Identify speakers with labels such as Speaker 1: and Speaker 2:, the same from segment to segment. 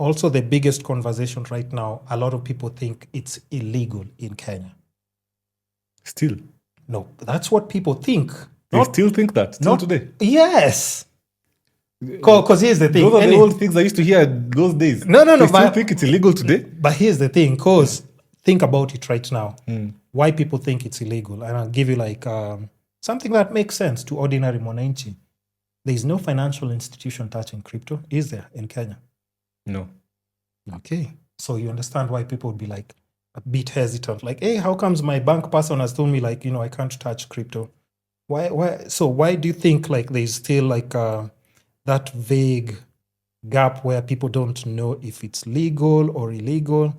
Speaker 1: also the biggest conversation right now, a lot of people think it's illegal in Kenya.
Speaker 2: Still.
Speaker 1: No, that's what people think.
Speaker 2: They still think that, still today.
Speaker 1: Yes. Because here's the thing.
Speaker 2: Those are the old things I used to hear those days.
Speaker 1: No.
Speaker 2: They still think it's illegal today.
Speaker 1: But here's the thing, because think about it right now. Why people think it's illegal. And I'll give you like something that makes sense to ordinary mwananchi. There is no financial institution touching crypto, is there, in Kenya?
Speaker 2: No.
Speaker 1: Okay. So you understand why people would be like a bit hesitant. Like, hey, how comes my bank person has told me like, I can't touch crypto? Why? So why do you think like there's still like that vague gap where people don't know if it's legal or illegal,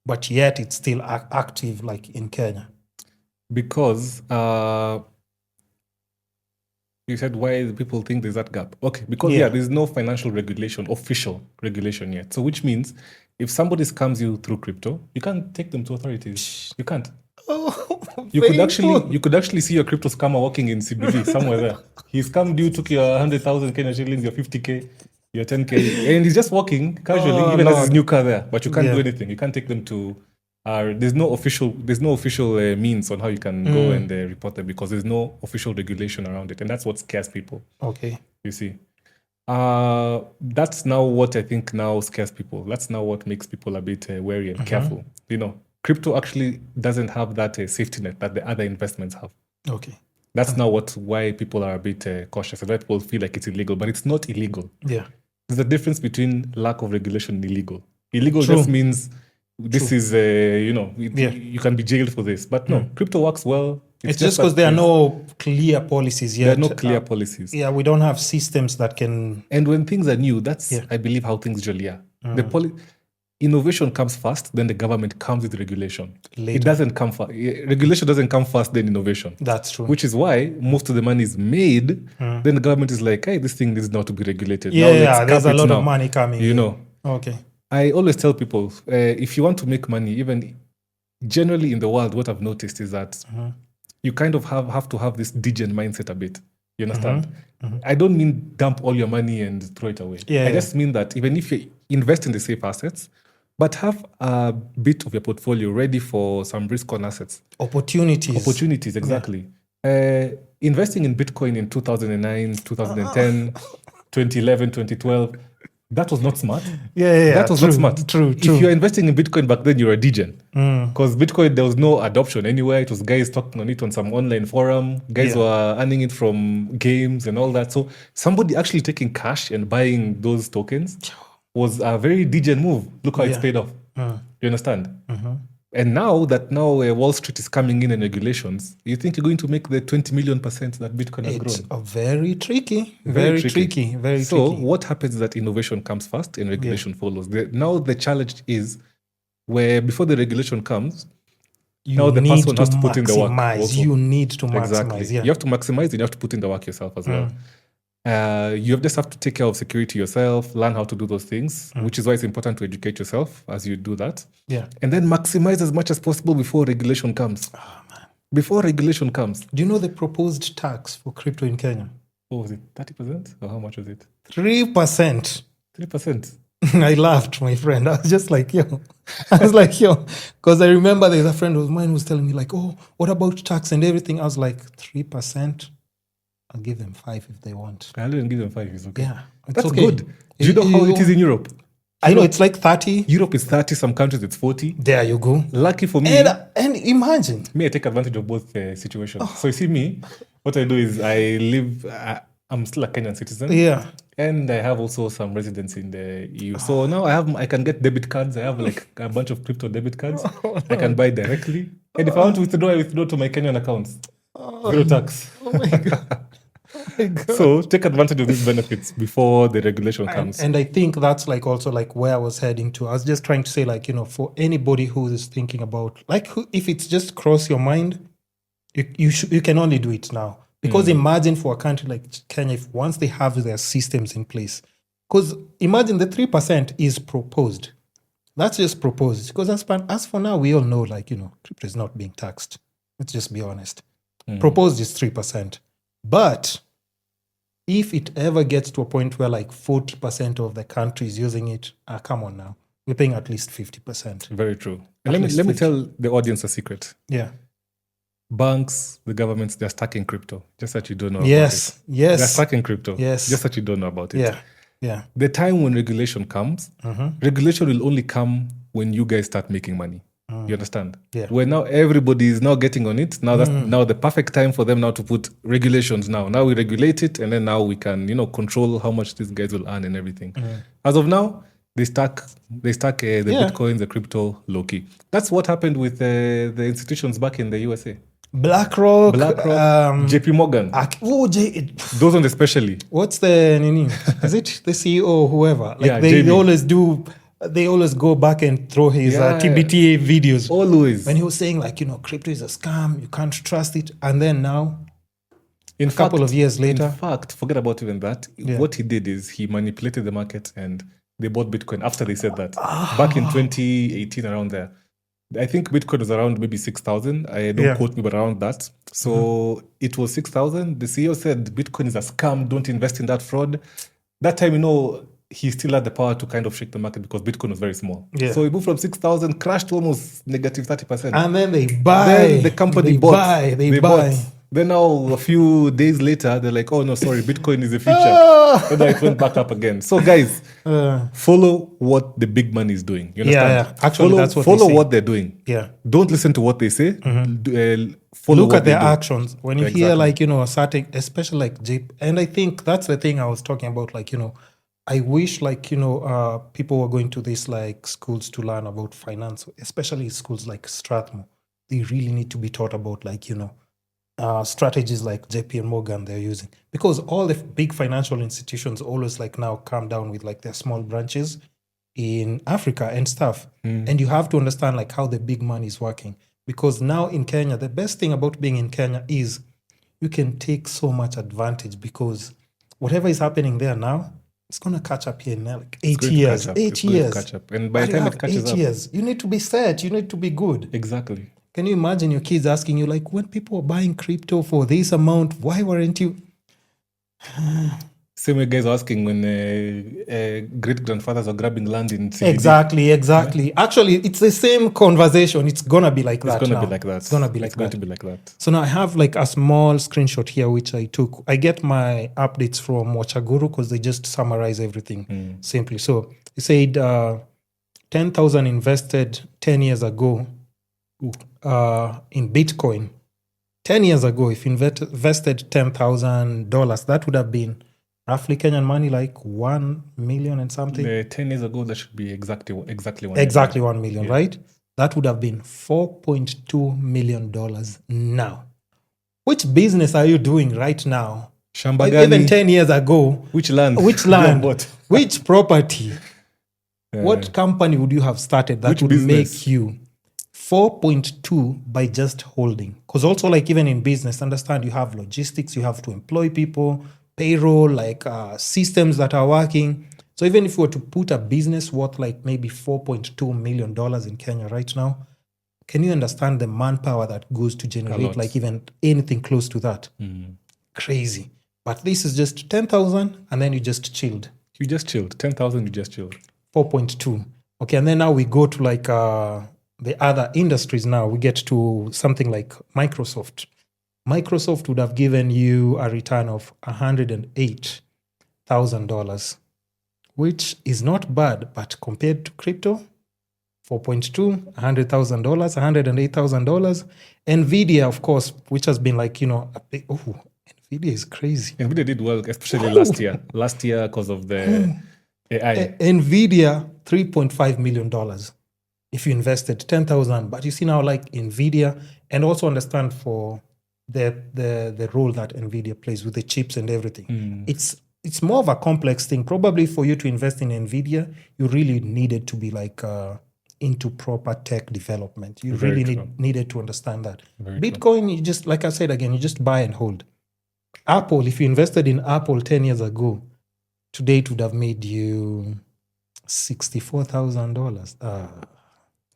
Speaker 1: but yet it's still active like in Kenya?
Speaker 2: Because you said why people think there's that gap. Okay, because there's no financial regulation, official regulation yet. So which means if somebody scams you through crypto, you can't take them to authorities. You can't.
Speaker 1: Oh,
Speaker 2: you could actually see your crypto scammer walking in CBD somewhere there. He scammed you, took your 100,000 Kenya shillings, your 50K, your 10K, and he's just walking casually, even as his new car there. But you can't do anything. You can't take them to. There's no official means on how you can go and report them because there's no official regulation around it, and that's what scares people.
Speaker 1: Okay,
Speaker 2: you see, that's now what I think now scares people. That's now what makes people a bit wary and careful. Crypto actually doesn't have that safety net that the other investments have.
Speaker 1: Okay,
Speaker 2: that's now why people are a bit cautious and why people feel like it's illegal, but it's not illegal.
Speaker 1: Yeah,
Speaker 2: there's a difference between lack of regulation and illegal. Illegal just means. This is, you can be jailed for this. But no, crypto works well.
Speaker 1: It's just because there are no clear policies yet.
Speaker 2: There are no clear policies.
Speaker 1: Yeah, we don't have systems that can...
Speaker 2: And when things are new, that's, I believe, how things usually are. Innovation comes first, then the government comes with regulation.
Speaker 1: Later.
Speaker 2: It doesn't come first. Regulation doesn't come first, then innovation.
Speaker 1: That's true.
Speaker 2: Which is why most of the money is made. Then the government is like, hey, this thing needs not to be regulated.
Speaker 1: There's a lot of money coming. Okay.
Speaker 2: I always tell people, if you want to make money, even generally in the world, what I've noticed is that you kind of have to have this degen mindset a bit. You understand? I don't mean dump all your money and throw it away. I just mean that even if you invest in the safe assets, but have a bit of your portfolio ready for some risk-on assets.
Speaker 1: Opportunities,
Speaker 2: exactly. Investing in Bitcoin in 2009, 2010, 2011, 2012, that was not smart. That was not smart.
Speaker 1: True.
Speaker 2: If you're investing in Bitcoin back then, you're a degen. Because Bitcoin, there was no adoption anywhere. It was guys talking on it on some online forum. Guys were earning it from games and all that. So somebody actually taking cash and buying those tokens was a very degen move. Look how it's paid off. You understand? And now Wall Street is coming in and regulations, you think you're going to make the 20 million% that Bitcoin has grown?
Speaker 1: It's very tricky. Very tricky.
Speaker 2: So what happens is that innovation comes first and regulation follows. Now the challenge is where before the regulation comes, now the person has to put in the work also.
Speaker 1: You need to maximize.
Speaker 2: Exactly. You have to maximize and you have to put in the work yourself as well. You just have to take care of security yourself, learn how to do those things, which is why it's important to educate yourself as you do that. And then maximize as much as possible before regulation comes.
Speaker 1: Oh, man.
Speaker 2: Before regulation comes.
Speaker 1: Do you know the proposed tax for crypto in Kenya?
Speaker 2: Oh, was it 30%? Or how much was it?
Speaker 1: 3%.
Speaker 2: 3%?
Speaker 1: I laughed, my friend. I was just like, yo. Because I remember there's a friend of mine who was telling me like, oh, what about tax and everything? I was like, 3%? I'll give them 5 if they want.
Speaker 2: I'll even give them 5. It's okay.
Speaker 1: Yeah,
Speaker 2: that's okay. Good. Do you know how it is in Europe?
Speaker 1: I know it's like 30.
Speaker 2: Europe is 30. Some countries it's 40.
Speaker 1: There you go.
Speaker 2: Lucky for me.
Speaker 1: And imagine.
Speaker 2: Me, I take advantage of both situations. So you see me, what I do is I'm still a Kenyan citizen.
Speaker 1: Yeah.
Speaker 2: And I have also some residence in the EU. So now I can get debit cards. I have like a bunch of crypto debit cards. I can buy directly. And if I want to withdraw, I withdraw to my Kenyan accounts. Zero tax.
Speaker 1: Oh my God.
Speaker 2: So take advantage of these benefits before the regulation comes.
Speaker 1: And I think that's like also like where I was heading to. I was just trying to say like, for anybody who is thinking about like if it's just cross your mind, you can only do it now. Because imagine for a country like Kenya, if once they have their systems in place, because imagine the 3% is proposed. That's just proposed. Because as for now, we all know like, crypto is not being taxed. Let's just be honest. Proposed is 3%. But if it ever gets to a point where like 40% of the country is using it, come on now. We're paying at least 50%.
Speaker 2: Very true.
Speaker 1: At
Speaker 2: And let me
Speaker 1: 50.
Speaker 2: tell the audience a secret.
Speaker 1: Yeah.
Speaker 2: Banks, the governments, they're stuck in crypto. Just that you don't know
Speaker 1: Yes.
Speaker 2: about it. They're
Speaker 1: Yes.
Speaker 2: stuck in crypto.
Speaker 1: Yes.
Speaker 2: Just that you don't know about it.
Speaker 1: Yeah. Yeah.
Speaker 2: The time when regulation comes, regulation will only come when you guys start making money. You understand?
Speaker 1: Yeah.
Speaker 2: Where now everybody is now getting on it. Now that's now the perfect time for them now to put regulations now. Now we regulate it, and then now we can, control how much these guys will earn and everything. As of now, they stuck the Bitcoin, the crypto low key. That's what happened with the institutions back in the USA.
Speaker 1: BlackRock,
Speaker 2: JP Morgan. Those ones especially.
Speaker 1: What's the nini? Is it the CEO or whoever? Like
Speaker 2: Yeah,
Speaker 1: they
Speaker 2: Jamie.
Speaker 1: always do. They always go back and throw his
Speaker 2: Yeah.
Speaker 1: TBTA videos.
Speaker 2: Always.
Speaker 1: When he was saying like, crypto is a scam, you can't trust it. And then now,
Speaker 2: In
Speaker 1: a couple of years later.
Speaker 2: In fact, forget about even that.
Speaker 1: Yeah.
Speaker 2: What he did is he manipulated the market and they bought Bitcoin after they said that. Back in 2018, around there. I think Bitcoin was around maybe 6,000. I don't quote me, but around that. So it was 6,000. The CEO said Bitcoin is a scam. Don't invest in that fraud. That time, he still had the power to kind of shake the market because Bitcoin was very small.
Speaker 1: Yeah.
Speaker 2: So he moved from 6,000, crashed to almost negative 30%.
Speaker 1: And then they buy.
Speaker 2: Then the company
Speaker 1: they
Speaker 2: bought.
Speaker 1: Buy, they buy.
Speaker 2: Bought. Then now, a few days later, they're like, oh, no, sorry, Bitcoin is the future. And then it went back up again. So, guys, follow what the big money is doing. You understand?
Speaker 1: Yeah. Actually, that's what they
Speaker 2: follow
Speaker 1: say.
Speaker 2: what they're doing.
Speaker 1: Yeah.
Speaker 2: Don't listen to what they say. Follow
Speaker 1: Look
Speaker 2: what
Speaker 1: at their
Speaker 2: they do.
Speaker 1: actions. When you hear like, a certain, especially like and I think that's the thing I was talking about, like, I wish like, people were going to these like schools to learn about finance, especially schools like Strathmore. They really need to be taught about like, strategies like JP and Morgan they're using, because all the big financial institutions always like now come down with like their small branches in Africa and stuff. And you have to understand like how the big money is working, because now in Kenya, the best thing about being in Kenya is you can take so much advantage, because whatever is happening there now, it's going to catch up here in like 8
Speaker 2: going to
Speaker 1: years.
Speaker 2: catch up.
Speaker 1: 8
Speaker 2: It's going to
Speaker 1: years.
Speaker 2: catch up. And by
Speaker 1: But
Speaker 2: the
Speaker 1: you
Speaker 2: time
Speaker 1: have
Speaker 2: it catches
Speaker 1: 8
Speaker 2: up,
Speaker 1: years, you need to be set. You need to be good.
Speaker 2: exactly.
Speaker 1: Can you imagine your kids asking you, like, when people were buying crypto for this amount, why weren't you?
Speaker 2: Same way guys are asking when great grandfathers are grabbing land in CBD.
Speaker 1: Exactly. Actually, it's the same conversation. It's going to be like that.
Speaker 2: It's going to
Speaker 1: now.
Speaker 2: be like that.
Speaker 1: It's going to be like
Speaker 2: It's going
Speaker 1: that.
Speaker 2: to be like that.
Speaker 1: So now I have like a small screenshot here, which I took. I get my updates from Wachaguru because they just summarize everything simply. So it said 10,000 invested 10 years ago in Bitcoin. 10 years ago, if you invested $10,000, that would have been roughly Kenyan money like 1 million and something.
Speaker 2: 10 years ago, that should be exactly 1 million.
Speaker 1: Exactly 1 million, right? That would have been $4.2 million now. Which business are you doing right now?
Speaker 2: Shambagani.
Speaker 1: Even 10 years ago.
Speaker 2: Which land?
Speaker 1: Which land?
Speaker 2: What?
Speaker 1: Which property? What company would you have started that
Speaker 2: Which
Speaker 1: would
Speaker 2: business?
Speaker 1: make you 4.2 by just holding? Because also like even in business, understand you have logistics, you have to employ people, payroll, like systems that are working. So even if you were to put a business worth like maybe $4.2 million in Kenya right now, can you understand the manpower that goes to generate like even anything close to that? Crazy. But this is just 10,000 and then you just chilled.
Speaker 2: You just chilled. 10,000, you just chilled.
Speaker 1: 4.2. Okay, and then now we go to like the other industries now. We get to something like Microsoft. Microsoft would have given you a return of $108,000, which is not bad, but compared to crypto, 4.2, $100,000, $108,000. NVIDIA, of course, which has been like, a big, NVIDIA is crazy.
Speaker 2: NVIDIA did well, especially last year. Last year because of the AI.
Speaker 1: NVIDIA, $3.5 million. If you invested 10,000, but you see now like NVIDIA, and also understand for the role that NVIDIA plays with the chips and everything. It's more of a complex thing. Probably for you to invest in NVIDIA, you really needed to be like into proper tech development. You
Speaker 2: Very
Speaker 1: really
Speaker 2: true.
Speaker 1: needed to understand that.
Speaker 2: Very
Speaker 1: Bitcoin, you just, like I said again, you just buy and hold. Apple, if you invested in Apple 10 years ago, today it would have made you $64,000.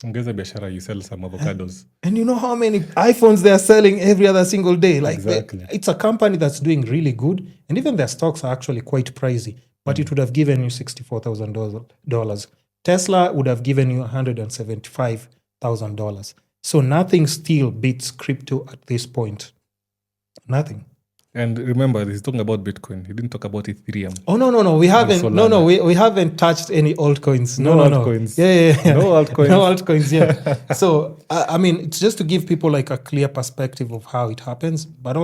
Speaker 2: Ongeza biashara, you sell some avocados.
Speaker 1: And you know how many iPhones they are selling every other single day? Like
Speaker 2: Exactly.
Speaker 1: it's a company that's doing really good, and even their stocks are actually quite pricey. But it would have given you $64,000. Tesla would have given you $175,000. So nothing still beats crypto at this point. Nothing.
Speaker 2: And remember, he's talking about Bitcoin. He didn't talk about Ethereum.
Speaker 1: Oh no, we haven't.
Speaker 2: Solana.
Speaker 1: No, we haven't touched any altcoins. No
Speaker 2: altcoins.
Speaker 1: Yeah.
Speaker 2: No altcoins.
Speaker 1: No altcoins. Yeah. So I mean, it's just to give people like a clear perspective of how it happens, but